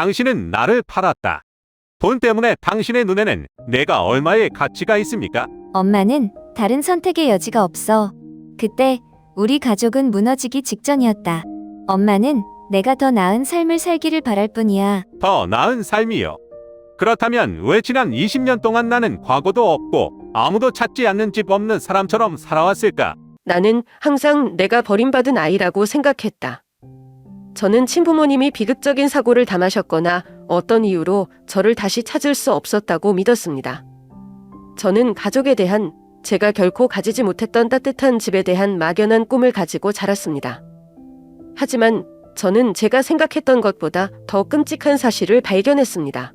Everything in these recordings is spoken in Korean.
당신은 나를 팔았다. 돈 때문에 당신의 눈에는 내가 얼마의 가치가 있습니까? 엄마는 다른 선택의 여지가 없어. 그때 우리 가족은 무너지기 직전이었다. 엄마는 내가 더 나은 삶을 살기를 바랄 뿐이야. 더 나은 삶이요. 그렇다면 왜 지난 20년 동안 나는 과거도 없고 아무도 찾지 않는 집 없는 사람처럼 살아왔을까? 나는 항상 내가 버림받은 아이라고 생각했다. 저는 친부모님이 비극적인 사고를 당하셨거나 어떤 이유로 저를 다시 찾을 수 없었다고 믿었습니다. 저는 가족에 대한, 제가 결코 가지지 못했던 따뜻한 집에 대한 막연한 꿈을 가지고 자랐습니다. 하지만 저는 제가 생각했던 것보다 더 끔찍한 사실을 발견했습니다.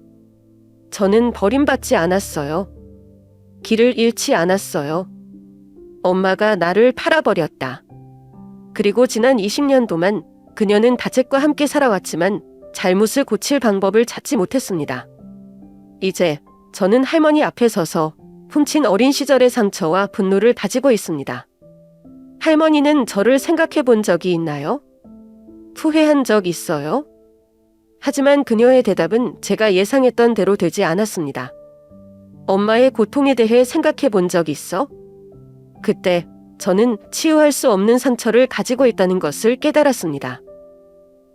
저는 버림받지 않았어요. 길을 잃지 않았어요. 엄마가 나를 팔아버렸다. 그리고 지난 20년 동안 그녀는 다책과 함께 살아왔지만 잘못을 고칠 방법을 찾지 못했습니다. 이제 저는 할머니 앞에 서서 훔친 어린 시절의 상처와 분노를 다지고 있습니다. 할머니는 저를 생각해 본 적이 있나요? 후회한 적 있어요? 하지만 그녀의 대답은 제가 예상했던 대로 되지 않았습니다. 엄마의 고통에 대해 생각해 본 적 있어? 그때 저는 치유할 수 없는 상처를 가지고 있다는 것을 깨달았습니다.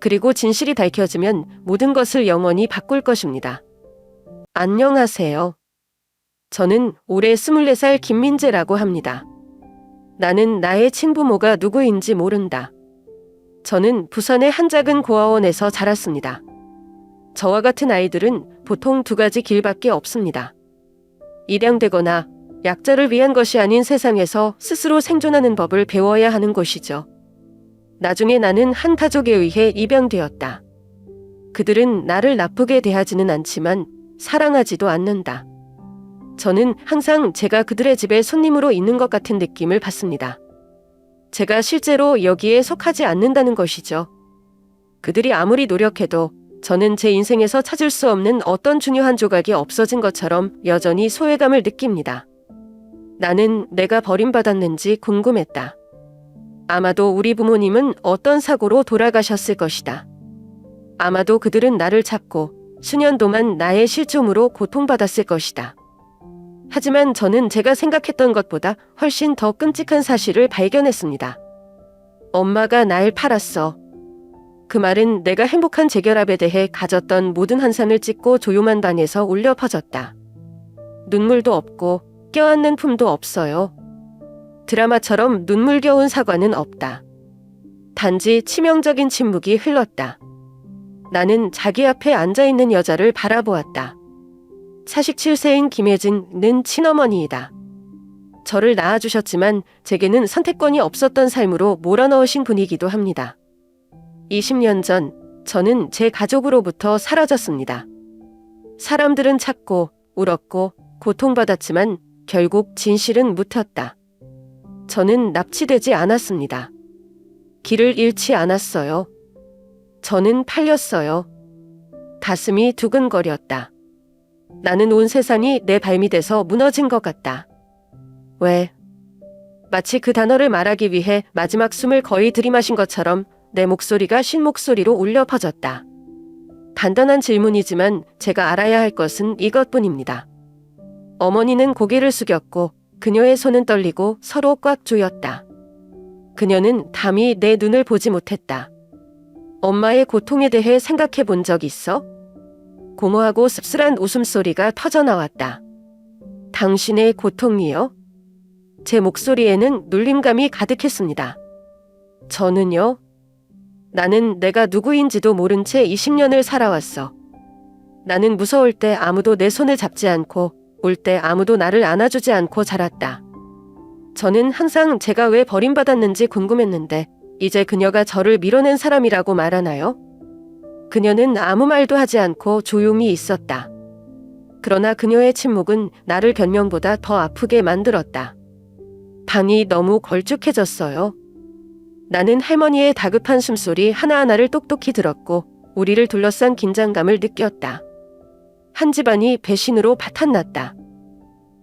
그리고 진실이 밝혀지면 모든 것을 영원히 바꿀 것입니다. 안녕하세요. 저는 올해 24살 김민재라고 합니다. 나는 나의 친부모가 누구인지 모른다. 저는 부산의 한 작은 고아원에서 자랐습니다. 저와 같은 아이들은 보통 두 가지 길밖에 없습니다. 일양되거나 약자를 위한 것이 아닌 세상에서 스스로 생존하는 법을 배워야 하는 곳이죠. 나중에 나는 한 가족에 의해 입양되었다. 그들은 나를 나쁘게 대하지는 않지만 사랑하지도 않는다. 저는 항상 제가 그들의 집에 손님으로 있는 것 같은 느낌을 받습니다. 제가 실제로 여기에 속하지 않는다는 것이죠. 그들이 아무리 노력해도 저는 제 인생에서 찾을 수 없는 어떤 중요한 조각이 없어진 것처럼 여전히 소외감을 느낍니다. 나는 내가 버림받았는지 궁금했다. 아마도 우리 부모님은 어떤 사고로 돌아가셨을 것이다. 아마도 그들은 나를 찾고 수년 동안 나의 실종으로 고통받았을 것이다. 하지만 저는 제가 생각했던 것보다 훨씬 더 끔찍한 사실을 발견했습니다. 엄마가 날 팔았어. 그 말은 내가 행복한 재결합에 대해 가졌던 모든 환상을 찢고 조용한 방에서 울려 퍼졌다. 눈물도 없고 껴안는 품도 없어요. 드라마처럼 눈물겨운 사과는 없다. 단지 치명적인 침묵이 흘렀다. 나는 자기 앞에 앉아있는 여자를 바라보았다. 47세인 김혜진은 친어머니이다. 저를 낳아주셨지만 제게는 선택권이 없었던 삶으로 몰아넣으신 분이기도 합니다. 20년 전 저는 제 가족으로부터 사라졌습니다. 사람들은 찾고 울었고 고통받았지만 결국 진실은 묻혔다. 저는 납치되지 않았습니다. 길을 잃지 않았어요. 저는 팔렸어요. 가슴이 두근거렸다. 나는 온 세상이 내 발밑에서 무너진 것 같다. 왜? 마치 그 단어를 말하기 위해 마지막 숨을 거의 들이마신 것처럼 내 목소리가 쉰 목소리로 울려 퍼졌다. 간단한 질문이지만 제가 알아야 할 것은 이것뿐입니다. 어머니는 고개를 숙였고 그녀의 손은 떨리고 서로 꽉 조였다. 그녀는 감히 내 눈을 보지 못했다. 엄마의 고통에 대해 생각해 본 적 있어? 고모하고 씁쓸한 웃음소리가 터져나왔다. 당신의 고통이요? 제 목소리에는 눌림감이 가득했습니다. 저는요? 나는 내가 누구인지도 모른 채 20년을 살아왔어. 나는 무서울 때 아무도 내 손을 잡지 않고 울 때 아무도 나를 안아주지 않고 자랐다. 저는 항상 제가 왜 버림받았는지 궁금했는데 이제 그녀가 저를 밀어낸 사람이라고 말하나요? 그녀는 아무 말도 하지 않고 조용히 있었다. 그러나 그녀의 침묵은 나를 변명보다 더 아프게 만들었다. 방이 너무 걸쭉해졌어요. 나는 할머니의 다급한 숨소리 하나하나를 똑똑히 들었고 우리를 둘러싼 긴장감을 느꼈다. 한 집안이 배신으로 바탕났다.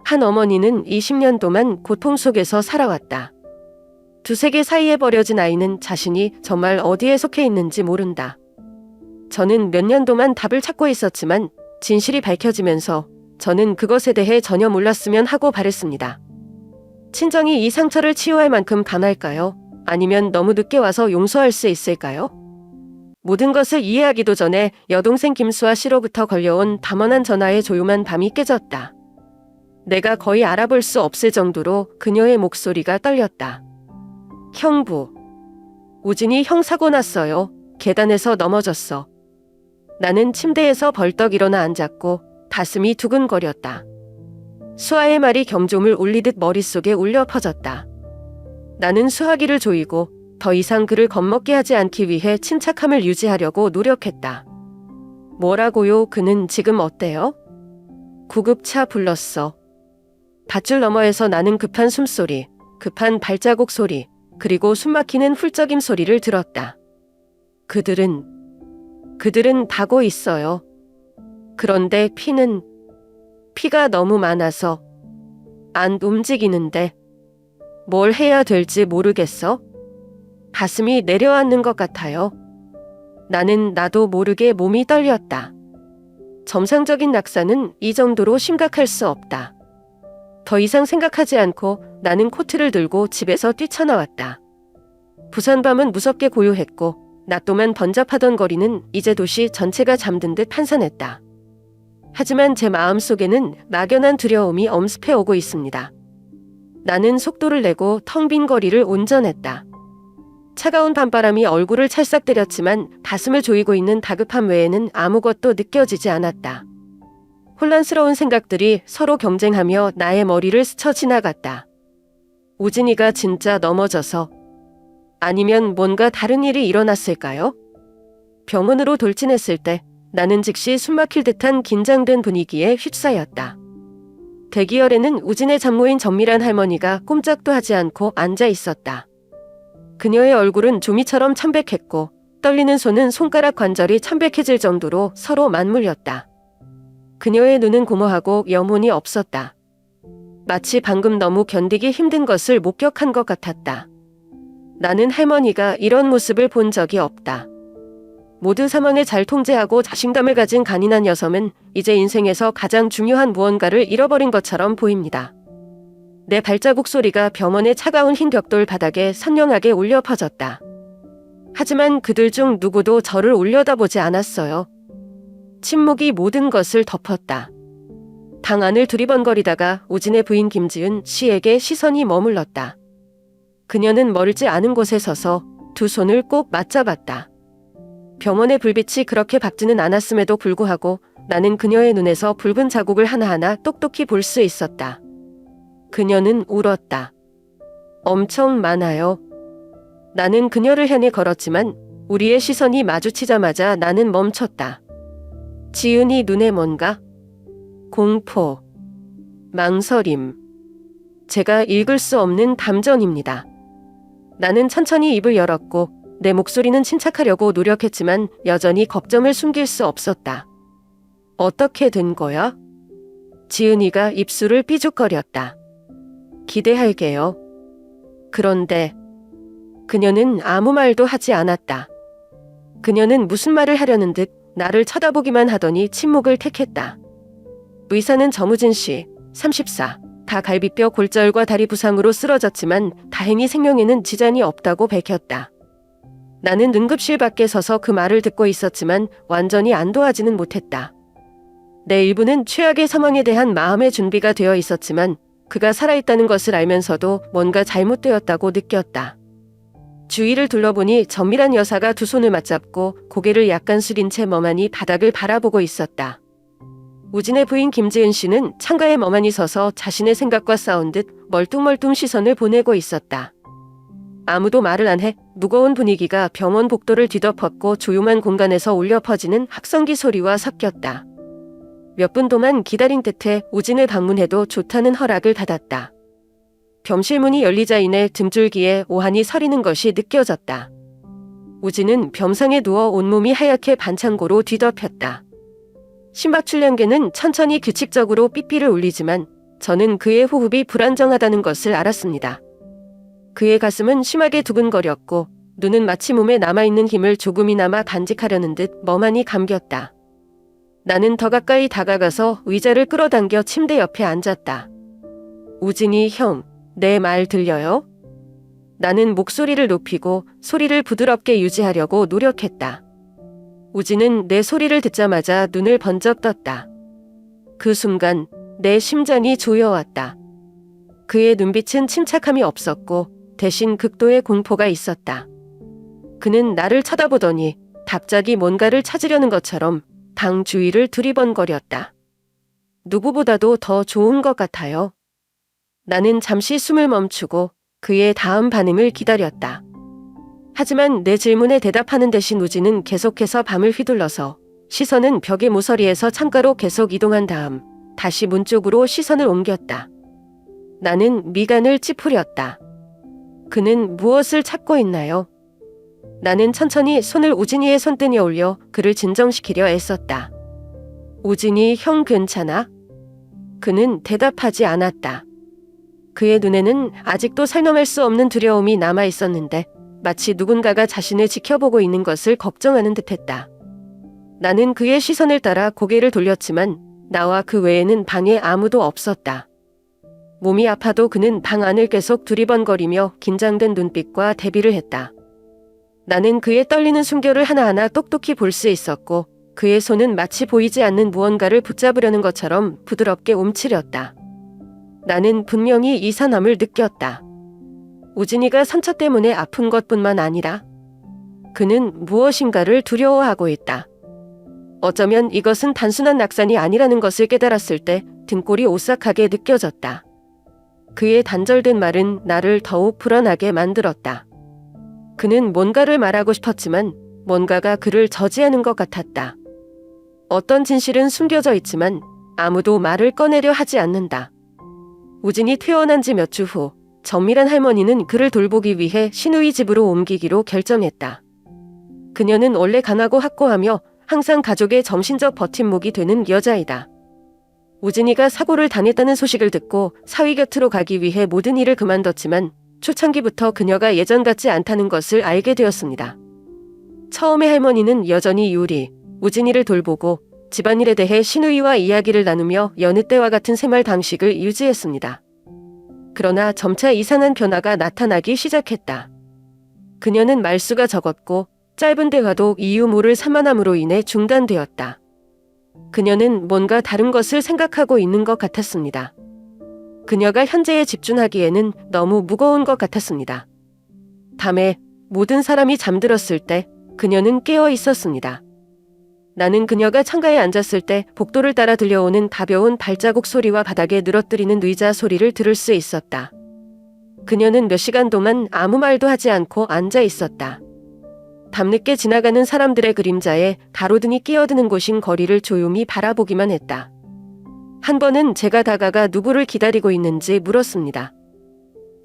한 어머니는 20년 동안 고통 속에서 살아왔다. 두 세계 사이에 버려진 아이는 자신이 정말 어디에 속해 있는지 모른다. 저는 몇 년 동안 답을 찾고 있었지만 진실이 밝혀지면서 저는 그것에 대해 전혀 몰랐으면 하고 바랬습니다. 친정이 이 상처를 치유할 만큼 강할까요? 아니면 너무 늦게 와서 용서할 수 있을까요? 모든 것을 이해하기도 전에 여동생 김수아 씨로부터 걸려온 담원한 전화에 조용한 밤이 깨졌다. 내가 거의 알아볼 수 없을 정도로 그녀의 목소리가 떨렸다. 형부. 우진이 형 사고 났어요. 계단에서 넘어졌어. 나는 침대에서 벌떡 일어나 앉았고 가슴이 두근거렸다. 수아의 말이 경종을 울리듯 머릿속에 울려 퍼졌다. 나는 수아기를 조이고 더 이상 그를 겁먹게 하지 않기 위해 침착함을 유지하려고 노력했다. 뭐라고요? 그는 지금 어때요? 구급차 불렀어. 밧줄 너머에서 나는 급한 숨소리, 급한 발자국 소리, 그리고 숨막히는 훌쩍임 소리를 들었다. 그들은 가고 있어요. 그런데 피가 너무 많아서 안 움직이는데 뭘 해야 될지 모르겠어? 가슴이 내려앉는 것 같아요. 나도 모르게 몸이 떨렸다. 정상적인 낙사는 이 정도로 심각할 수 없다. 더 이상 생각하지 않고 나는 코트를 들고 집에서 뛰쳐나왔다. 부산 밤은 무섭게 고요했고 낮 동안 번잡하던 거리는 이제 도시 전체가 잠든 듯 한산했다. 하지만 제 마음속에는 막연한 두려움이 엄습해 오고 있습니다. 나는 속도를 내고 텅 빈 거리를 운전했다. 차가운 밤바람이 얼굴을 찰싹 때렸지만 가슴을 조이고 있는 다급함 외에는 아무것도 느껴지지 않았다. 혼란스러운 생각들이 서로 경쟁하며 나의 머리를 스쳐 지나갔다. 우진이가 진짜 넘어져서 아니면 뭔가 다른 일이 일어났을까요? 병원으로 돌진했을 때 나는 즉시 숨막힐 듯한 긴장된 분위기에 휩싸였다. 대기열에는 우진의 장모인 정밀한 할머니가 꼼짝도 하지 않고 앉아 있었다. 그녀의 얼굴은 조미처럼 참백했고 떨리는 손은 손가락 관절이 참백해질 정도로 서로 맞물렸다. 그녀의 눈은 고모하고 영혼이 없었다. 마치 방금 너무 견디기 힘든 것을 목격한 것 같았다. 나는 할머니가 이런 모습을 본 적이 없다. 모든 상황을 잘 통제하고 자신감을 가진 간인한 여성은 이제 인생에서 가장 중요한 무언가를 잃어버린 것처럼 보입니다. 내 발자국 소리가 병원의 차가운 흰 벽돌 바닥에 선명하게 울려 퍼졌다. 하지만 그들 중 누구도 저를 올려다보지 않았어요. 침묵이 모든 것을 덮었다. 방 안을 두리번거리다가 우진의 부인 김지은 씨에게 시선이 머물렀다. 그녀는 멀지 않은 곳에 서서 두 손을 꼭 맞잡았다. 병원의 불빛이 그렇게 밝지는 않았음에도 불구하고 나는 그녀의 눈에서 붉은 자국을 하나하나 똑똑히 볼 수 있었다. 그녀는 울었다. 엄청 많아요. 나는 그녀를 향해 걸었지만 우리의 시선이 마주치자마자 나는 멈췄다. 지은이 눈에 뭔가? 공포, 망설임. 제가 읽을 수 없는 감정입니다. 나는 천천히 입을 열었고 내 목소리는 침착하려고 노력했지만 여전히 걱정을 숨길 수 없었다. 어떻게 된 거야? 지은이가 입술을 삐죽거렸다. 기대할게요. 그런데 그녀는 아무 말도 하지 않았다. 그녀는 무슨 말을 하려는 듯 나를 쳐다보기만 하더니 침묵을 택했다. 의사는 정우진 씨, 34. 다 갈비뼈 골절과 다리 부상으로 쓰러졌지만 다행히 생명에는 지장이 없다고 밝혔다. 나는 응급실 밖에 서서 그 말을 듣고 있었지만 완전히 안도하지는 못했다. 내 일부는 최악의 상황에 대한 마음의 준비가 되어 있었지만 그가 살아있다는 것을 알면서도 뭔가 잘못되었다고 느꼈다. 주위를 둘러보니 정밀한 여사가 두 손을 맞잡고 고개를 약간 숙인 채 멍하니 바닥을 바라보고 있었다. 우진의 부인 김지은 씨는 창가에 멍하니 서서 자신의 생각과 싸운 듯 멀뚱멀뚱 시선을 보내고 있었다. 아무도 말을 안 해 무거운 분위기가 병원 복도를 뒤덮었고 조용한 공간에서 울려 퍼지는 학성기 소리와 섞였다. 몇 분 동안 기다린 끝에 우진을 방문해도 좋다는 허락을 받았다. 병실 문이 열리자이내 등줄기에 오한이 서리는 것이 느껴졌다. 우진은 병상에 누워 온몸이 하얗게 반창고로 뒤덮였다. 심박출량계는 천천히 규칙적으로 삐삐를 울리지만 저는 그의 호흡이 불안정하다는 것을 알았습니다. 그의 가슴은 심하게 두근거렸고 눈은 마치 몸에 남아있는 힘을 조금이나마 간직하려는 듯 멍하니 감겼다. 나는 더 가까이 다가가서 의자를 끌어당겨 침대 옆에 앉았다. 우진이 형, 내 말 들려요? 나는 목소리를 높이고 소리를 부드럽게 유지하려고 노력했다. 우진은 내 소리를 듣자마자 눈을 번쩍 떴다. 그 순간 내 심장이 조여왔다. 그의 눈빛은 침착함이 없었고 대신 극도의 공포가 있었다. 그는 나를 쳐다보더니 갑자기 뭔가를 찾으려는 것처럼 방 주위를 두리번거렸다. 누구보다도 더 좋은 것 같아요. 나는 잠시 숨을 멈추고 그의 다음 반응을 기다렸다. 하지만 내 질문에 대답하는 대신 우진은 계속해서 밤을 휘둘러서 시선은 벽의 모서리에서 창가로 계속 이동한 다음 다시 문 쪽으로 시선을 옮겼다. 나는 미간을 찌푸렸다. 그는 무엇을 찾고 있나요? 나는 천천히 손을 우진이의 손등에 올려 그를 진정시키려 애썼다. 우진이 형 괜찮아? 그는 대답하지 않았다. 그의 눈에는 아직도 살놈할 수 없는 두려움이 남아 있었는데 마치 누군가가 자신을 지켜보고 있는 것을 걱정하는 듯했다. 나는 그의 시선을 따라 고개를 돌렸지만 나와 그 외에는 방에 아무도 없었다. 몸이 아파도 그는 방 안을 계속 두리번거리며 긴장된 눈빛과 대비를 했다. 나는 그의 떨리는 숨결을 하나하나 똑똑히 볼 수 있었고 그의 손은 마치 보이지 않는 무언가를 붙잡으려는 것처럼 부드럽게 움츠렸다. 나는 분명히 이상함을 느꼈다. 우진이가 상처 때문에 아픈 것뿐만 아니라 그는 무엇인가를 두려워하고 있다. 어쩌면 이것은 단순한 낙산이 아니라는 것을 깨달았을 때 등골이 오싹하게 느껴졌다. 그의 단절된 말은 나를 더욱 불안하게 만들었다. 그는 뭔가를 말하고 싶었지만 뭔가가 그를 저지하는 것 같았다. 어떤 진실은 숨겨져 있지만 아무도 말을 꺼내려 하지 않는다. 우진이 퇴원한 지 몇 주 후 정밀한 할머니는 그를 돌보기 위해 시누이 집으로 옮기기로 결정했다. 그녀는 원래 강하고 확고하며 항상 가족의 정신적 버팀목이 되는 여자이다. 우진이가 사고를 당했다는 소식을 듣고 사위 곁으로 가기 위해 모든 일을 그만뒀지만 초창기부터 그녀가 예전 같지 않다는 것을 알게 되었습니다. 처음에 할머니는 여전히 유리, 우진이를 돌보고 집안일에 대해 시누이와 이야기를 나누며 여느 때와 같은 생활 방식을 유지했습니다. 그러나 점차 이상한 변화가 나타나기 시작했다. 그녀는 말수가 적었고 짧은 대화도 이유 모를 산만함으로 인해 중단되었다. 그녀는 뭔가 다른 것을 생각하고 있는 것 같았습니다. 그녀가 현재에 집중하기에는 너무 무거운 것 같았습니다. 밤에 모든 사람이 잠들었을 때 그녀는 깨어 있었습니다. 나는 그녀가 창가에 앉았을 때 복도를 따라 들려오는 가벼운 발자국 소리와 바닥에 늘어뜨리는 의자 소리를 들을 수 있었다. 그녀는 몇 시간 동안 아무 말도 하지 않고 앉아 있었다. 밤늦게 지나가는 사람들의 그림자에 가로등이 끼어드는 곳인 거리를 조용히 바라보기만 했다. 한 번은 제가 다가가 누구를 기다리고 있는지 물었습니다.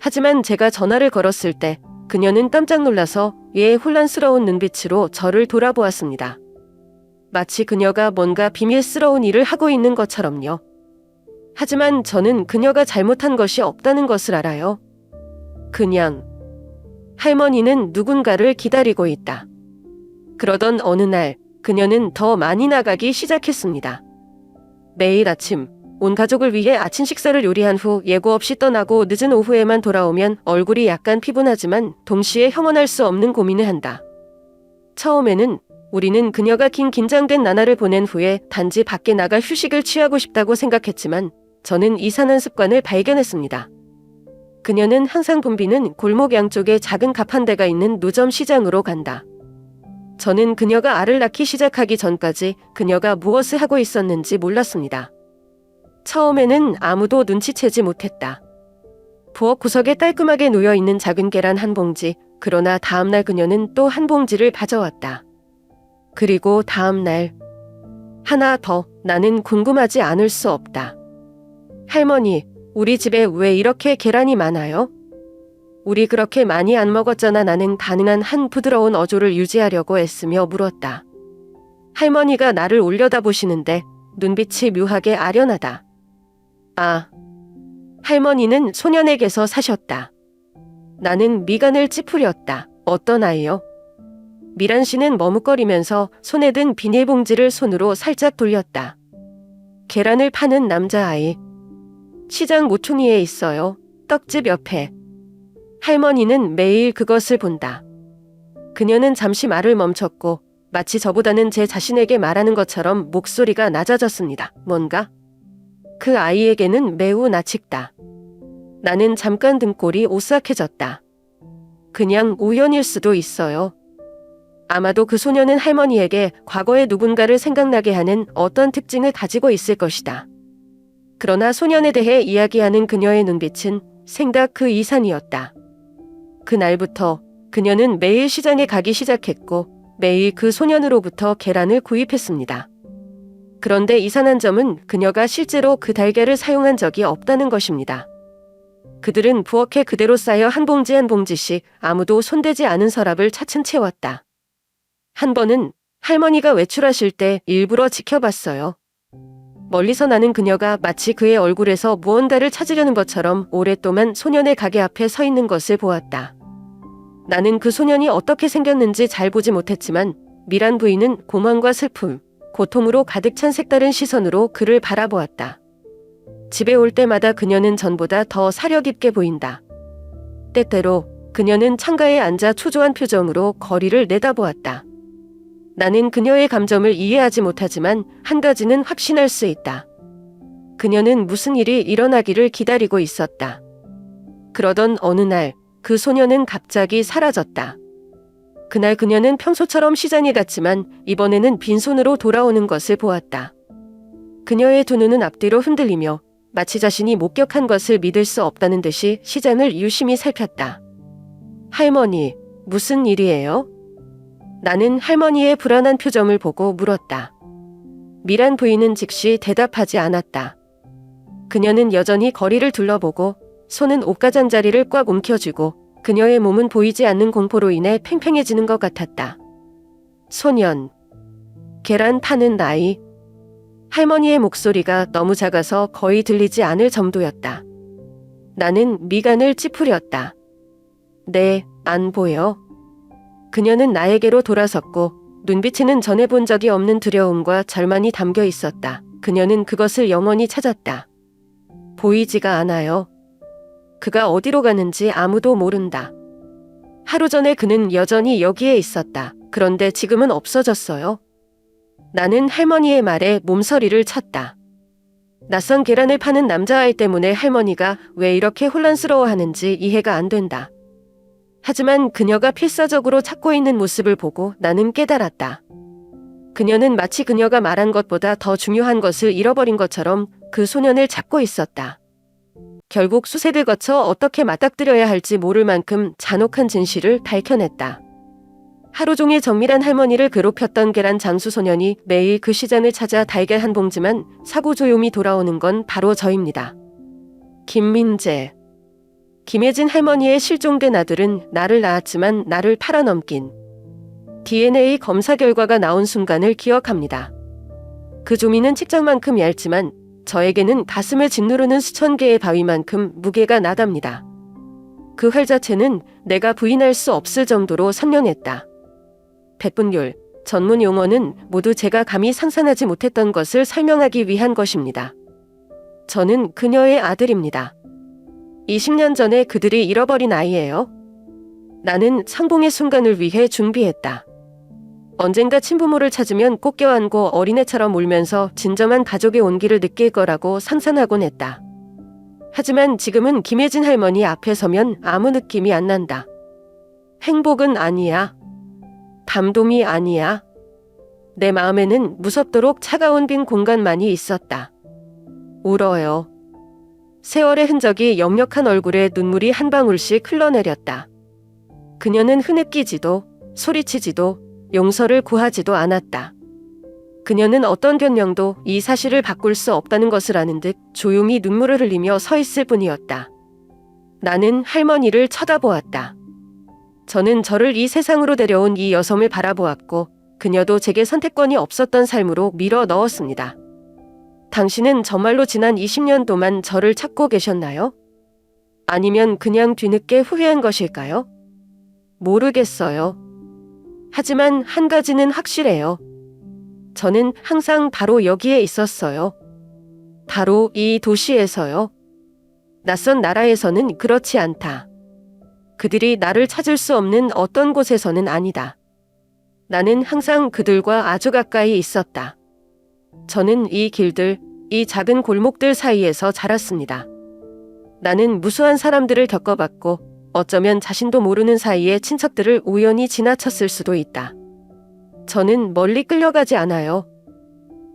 하지만 제가 전화를 걸었을 때 그녀는 깜짝 놀라서 얘의 혼란스러운 눈빛으로 저를 돌아보았습니다. 마치 그녀가 뭔가 비밀스러운 일을 하고 있는 것처럼요. 하지만 저는 그녀가 잘못한 것이 없다는 것을 알아요. 그냥 할머니는 누군가를 기다리고 있다. 그러던 어느 날 그녀는 더 많이 나가기 시작했습니다. 매일 아침 온 가족을 위해 아침 식사를 요리한 후 예고 없이 떠나고 늦은 오후에만 돌아오면 얼굴이 약간 피곤하지만 동시에 형언할 수 없는 고민을 한다. 처음에는 우리는 그녀가 긴장된 나날을 보낸 후에 단지 밖에 나가 휴식을 취하고 싶다고 생각했지만 저는 이상한 습관을 발견했습니다. 그녀는 항상 붐비는 골목 양쪽에 작은 갑 한 대가 있는 노점 시장으로 간다. 저는 그녀가 알을 낳기 시작하기 전까지 그녀가 무엇을 하고 있었는지 몰랐습니다. 처음에는 아무도 눈치채지 못했다. 부엌 구석에 깔끔하게 놓여있는 작은 계란 한 봉지, 그러나 다음날 그녀는 또 한 봉지를 가져왔다. 그리고 다음날 하나 더. 나는 궁금하지 않을 수 없다. 할머니, 우리 집에 왜 이렇게 계란이 많아요? 우리 그렇게 많이 안 먹었잖아. 나는 가능한 한 부드러운 어조를 유지하려고 애쓰며 물었다. 할머니가 나를 올려다보시는데 눈빛이 묘하게 아련하다. 아, 할머니는 소년에게서 사셨다. 나는 미간을 찌푸렸다. 어떤 아이요? 미란 씨는 머뭇거리면서 손에 든 비닐봉지를 손으로 살짝 돌렸다. 계란을 파는 남자아이. 시장 모퉁이에 있어요. 떡집 옆에. 할머니는 매일 그것을 본다. 그녀는 잠시 말을 멈췄고 마치 저보다는 제 자신에게 말하는 것처럼 목소리가 낮아졌습니다. 뭔가? 그 아이에게는 매우 나직다. 나는 잠깐 등골이 오싹해졌다. 그냥 우연일 수도 있어요. 아마도 그 소녀는 할머니에게 과거의 누군가를 생각나게 하는 어떤 특징을 가지고 있을 것이다. 그러나 소년에 대해 이야기하는 그녀의 눈빛은 생각 그 이상이었다. 그날부터 그녀는 매일 시장에 가기 시작했고 매일 그 소년으로부터 계란을 구입했습니다. 그런데 이상한 점은 그녀가 실제로 그 달걀을 사용한 적이 없다는 것입니다. 그들은 부엌에 그대로 쌓여 한 봉지 한 봉지씩 아무도 손대지 않은 서랍을 차츰 채웠다. 한 번은 할머니가 외출하실 때 일부러 지켜봤어요. 멀리서 나는 그녀가 마치 그의 얼굴에서 무언가를 찾으려는 것처럼 오랫동안 소년의 가게 앞에 서 있는 것을 보았다. 나는 그 소년이 어떻게 생겼는지 잘 보지 못했지만 미란 부인은 고만과 슬픔, 고통으로 가득 찬 색다른 시선으로 그를 바라보았다. 집에 올 때마다 그녀는 전보다 더 사력 있게 보인다. 때때로 그녀는 창가에 앉아 초조한 표정으로 거리를 내다보았다. 나는 그녀의 감정을 이해하지 못하지만 한 가지는 확신할 수 있다. 그녀는 무슨 일이 일어나기를 기다리고 있었다. 그러던 어느 날 그 소녀는 갑자기 사라졌다. 그날 그녀는 평소처럼 시장에 갔지만 이번에는 빈손으로 돌아오는 것을 보았다. 그녀의 두 눈은 앞뒤로 흔들리며 마치 자신이 목격한 것을 믿을 수 없다는 듯이 시장을 유심히 살폈다. 할머니, 무슨 일이에요? 나는 할머니의 불안한 표정을 보고 물었다. 미란 부인은 즉시 대답하지 않았다. 그녀는 여전히 거리를 둘러보고 손은 옷가장자리를 꽉 움켜쥐고 그녀의 몸은 보이지 않는 공포로 인해 팽팽해지는 것 같았다. 소년. 계란 파는 아이. 할머니의 목소리가 너무 작아서 거의 들리지 않을 정도였다. 나는 미간을 찌푸렸다. 네, 안 보여. 그녀는 나에게로 돌아섰고 눈빛에는 전에 본 적이 없는 두려움과 절망이 담겨 있었다. 그녀는 그것을 영원히 찾았다. 보이지가 않아요. 그가 어디로 가는지 아무도 모른다. 하루 전에 그는 여전히 여기에 있었다. 그런데 지금은 없어졌어요. 나는 할머니의 말에 몸서리를 쳤다. 낯선 계란을 파는 남자아이 때문에 할머니가 왜 이렇게 혼란스러워하는지 이해가 안 된다. 하지만 그녀가 필사적으로 찾고 있는 모습을 보고 나는 깨달았다. 그녀는 마치 그녀가 말한 것보다 더 중요한 것을 잃어버린 것처럼 그 소년을 찾고 있었다. 결국 수색을 거쳐 어떻게 맞닥뜨려야 할지 모를 만큼 잔혹한 진실을 밝혀냈다. 하루 종일 정밀한 할머니를 괴롭혔던 계란 장수 소년이 매일 그 시장을 찾아 달걀 한 봉지만 사고 조용히 돌아오는 건 바로 저입니다. 김민재. 김혜진 할머니의 실종된 아들은 나를 낳았지만 나를 팔아넘긴 DNA 검사 결과가 나온 순간을 기억합니다. 그 조미는 책장만큼 얇지만 저에게는 가슴을 짓누르는 수천 개의 바위만큼 무게가 나답니다. 그 활 자체는 내가 부인할 수 없을 정도로 선명했다. 백분율, 전문 용어는 모두 제가 감히 상상하지 못했던 것을 설명하기 위한 것입니다. 저는 그녀의 아들입니다. 20년 전에 그들이 잃어버린 아이예요. 나는 성공의 순간을 위해 준비했다. 언젠가 친부모를 찾으면 꼭 껴안고 어린애처럼 울면서 진정한 가족의 온기를 느낄 거라고 상상하곤 했다. 하지만 지금은 김혜진 할머니 앞에 서면 아무 느낌이 안 난다. 행복은 아니야. 감동이 아니야. 내 마음에는 무섭도록 차가운 빈 공간만이 있었다. 울어요. 세월의 흔적이 역력한 얼굴에 눈물이 한 방울씩 흘러내렸다. 그녀는 흐느끼지도 소리치지도 용서를 구하지도 않았다. 그녀는 어떤 변명도 이 사실을 바꿀 수 없다는 것을 아는 듯 조용히 눈물을 흘리며 서 있을 뿐이었다. 나는 할머니를 쳐다보았다. 저는 저를 이 세상으로 데려온 이 여성을 바라보았고 그녀도 제게 선택권이 없었던 삶으로 밀어 넣었습니다. 당신은 정말로 지난 20년 동안 저를 찾고 계셨나요? 아니면 그냥 뒤늦게 후회한 것일까요? 모르겠어요. 하지만 한 가지는 확실해요. 저는 항상 바로 여기에 있었어요. 바로 이 도시에서요. 낯선 나라에서는 그렇지 않다. 그들이 나를 찾을 수 없는 어떤 곳에서는 아니다. 나는 항상 그들과 아주 가까이 있었다. 저는 이 길들, 이 작은 골목들 사이에서 자랐습니다. 나는 무수한 사람들을 겪어봤고 어쩌면 자신도 모르는 사이에 친척들을 우연히 지나쳤을 수도 있다. 저는 멀리 끌려가지 않아요.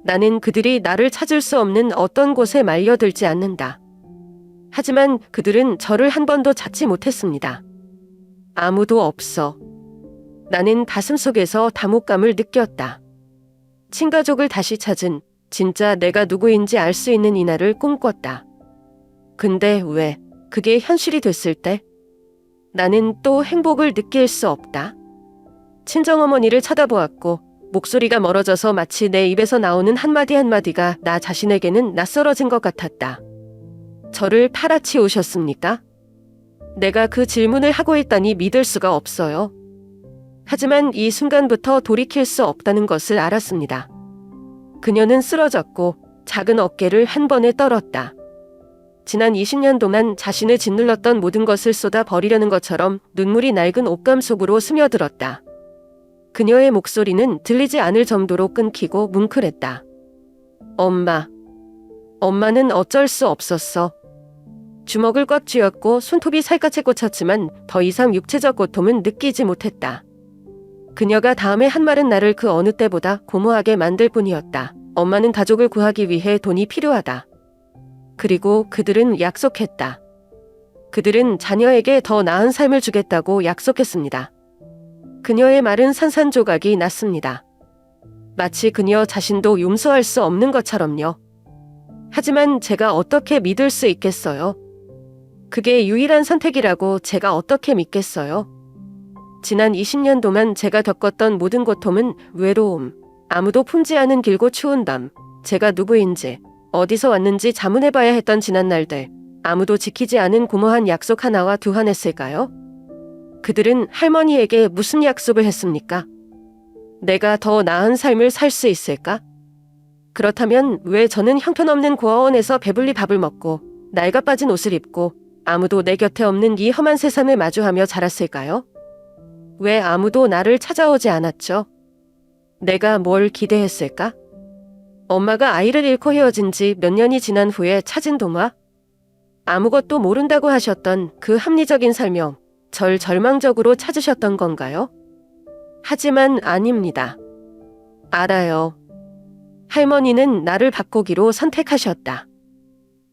나는 그들이 나를 찾을 수 없는 어떤 곳에 말려들지 않는다. 하지만 그들은 저를 한 번도 찾지 못했습니다. 아무도 없어. 나는 가슴속에서 담혹감을 느꼈다. 친가족을 다시 찾은, 진짜 내가 누구인지 알 수 있는 이날을 꿈꿨다. 근데 왜 그게 현실이 됐을 때 나는 또 행복을 느낄 수 없다. 친정어머니를 쳐다보았고 목소리가 멀어져서 마치 내 입에서 나오는 한마디 한마디가 나 자신에게는 낯설어진 것 같았다. 저를 팔아치우셨습니까? 내가 그 질문을 하고 있다니 믿을 수가 없어요. 하지만 이 순간부터 돌이킬 수 없다는 것을 알았습니다. 그녀는 쓰러졌고 작은 어깨를 한 번에 떨었다. 지난 20년 동안 자신을 짓눌렀던 모든 것을 쏟아 버리려는 것처럼 눈물이 낡은 옷감 속으로 스며들었다. 그녀의 목소리는 들리지 않을 정도로 끊기고 뭉클했다. 엄마. 엄마는 어쩔 수 없었어. 주먹을 꽉 쥐었고 손톱이 살갗에 꽂혔지만 더 이상 육체적 고통은 느끼지 못했다. 그녀가 다음에 한 말은 나를 그 어느 때보다 고무하게 만들 뿐이었다. 엄마는 가족을 구하기 위해 돈이 필요하다. 그리고 그들은 약속했다. 그들은 자녀에게 더 나은 삶을 주겠다고 약속했습니다. 그녀의 말은 산산조각이 났습니다. 마치 그녀 자신도 용서할 수 없는 것처럼요. 하지만 제가 어떻게 믿을 수 있겠어요? 그게 유일한 선택이라고 제가 어떻게 믿겠어요? 지난 20년 동안 제가 겪었던 모든 고통은 외로움, 아무도 품지 않은 길고 추운 밤, 제가 누구인지, 어디서 왔는지 자문해봐야 했던 지난 날들, 아무도 지키지 않은 고모한 약속 하나와 두한했을까요? 그들은 할머니에게 무슨 약속을 했습니까? 내가 더 나은 삶을 살 수 있을까? 그렇다면 왜 저는 형편없는 고아원에서 배불리 밥을 먹고 낡아 빠진 옷을 입고 아무도 내 곁에 없는 이 험한 세상을 마주하며 자랐을까요? 왜 아무도 나를 찾아오지 않았죠? 내가 뭘 기대했을까? 엄마가 아이를 잃고 헤어진 지 몇 년이 지난 후에 찾은 동화? 아무것도 모른다고 하셨던 그 합리적인 설명, 절 절망적으로 찾으셨던 건가요? 하지만 아닙니다. 알아요. 할머니는 나를 바꾸기로 선택하셨다.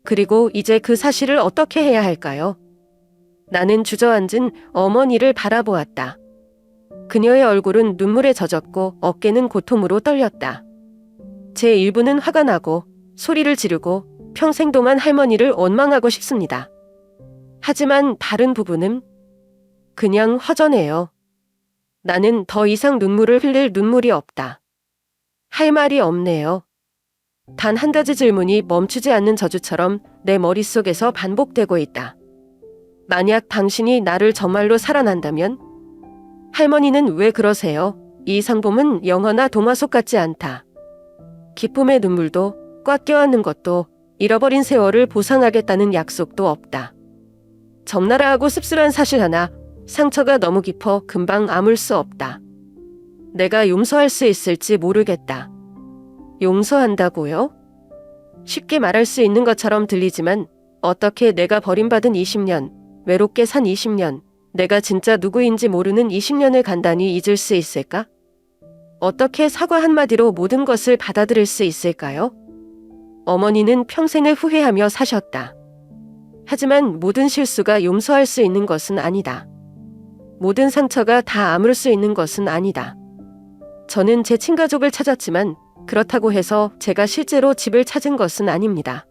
그리고 이제 그 사실을 어떻게 해야 할까요? 나는 주저앉은 어머니를 바라보았다. 그녀의 얼굴은 눈물에 젖었고 어깨는 고통으로 떨렸다. 제 일부는 화가 나고 소리를 지르고 평생 동안 할머니를 원망하고 싶습니다. 하지만 다른 부분은 그냥 허전해요. 나는 더 이상 눈물을 흘릴 눈물이 없다. 할 말이 없네요. 단 한 가지 질문이 멈추지 않는 저주처럼 내 머릿속에서 반복되고 있다. 만약 당신이 나를 정말로 사랑한다면? 할머니는 왜 그러세요? 이 상봉은 영화나 동화 속 같지 않다. 기쁨의 눈물도 꽉 껴안는 것도 잃어버린 세월을 보상하겠다는 약속도 없다. 적나라하고 씁쓸한 사실 하나, 상처가 너무 깊어 금방 아물 수 없다. 내가 용서할 수 있을지 모르겠다. 용서한다고요? 쉽게 말할 수 있는 것처럼 들리지만 어떻게 내가 버림받은 20년, 외롭게 산 20년, 내가 진짜 누구인지 모르는 20년을 간단히 잊을 수 있을까? 어떻게 사과 한마디로 모든 것을 받아들일 수 있을까요? 어머니는 평생을 후회하며 사셨다. 하지만 모든 실수가 용서할 수 있는 것은 아니다. 모든 상처가 다 아물 수 있는 것은 아니다. 저는 제 친가족을 찾았지만 그렇다고 해서 제가 실제로 집을 찾은 것은 아닙니다.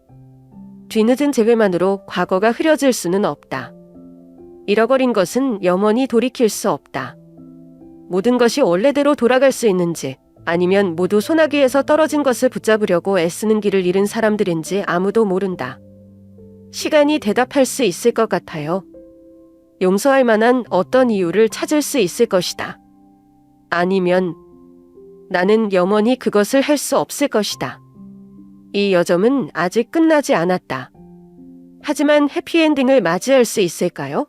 뒤늦은 재회만으로 과거가 흐려질 수는 없다. 잃어버린 것은 영원히 돌이킬 수 없다. 모든 것이 원래대로 돌아갈 수 있는지 아니면 모두 소나기에서 떨어진 것을 붙잡으려고 애쓰는 길을 잃은 사람들인지 아무도 모른다. 시간이 대답할 수 있을 것 같아요. 용서할 만한 어떤 이유를 찾을 수 있을 것이다. 아니면 나는 영원히 그것을 할 수 없을 것이다. 이 여정은 아직 끝나지 않았다. 하지만 해피엔딩을 맞이할 수 있을까요?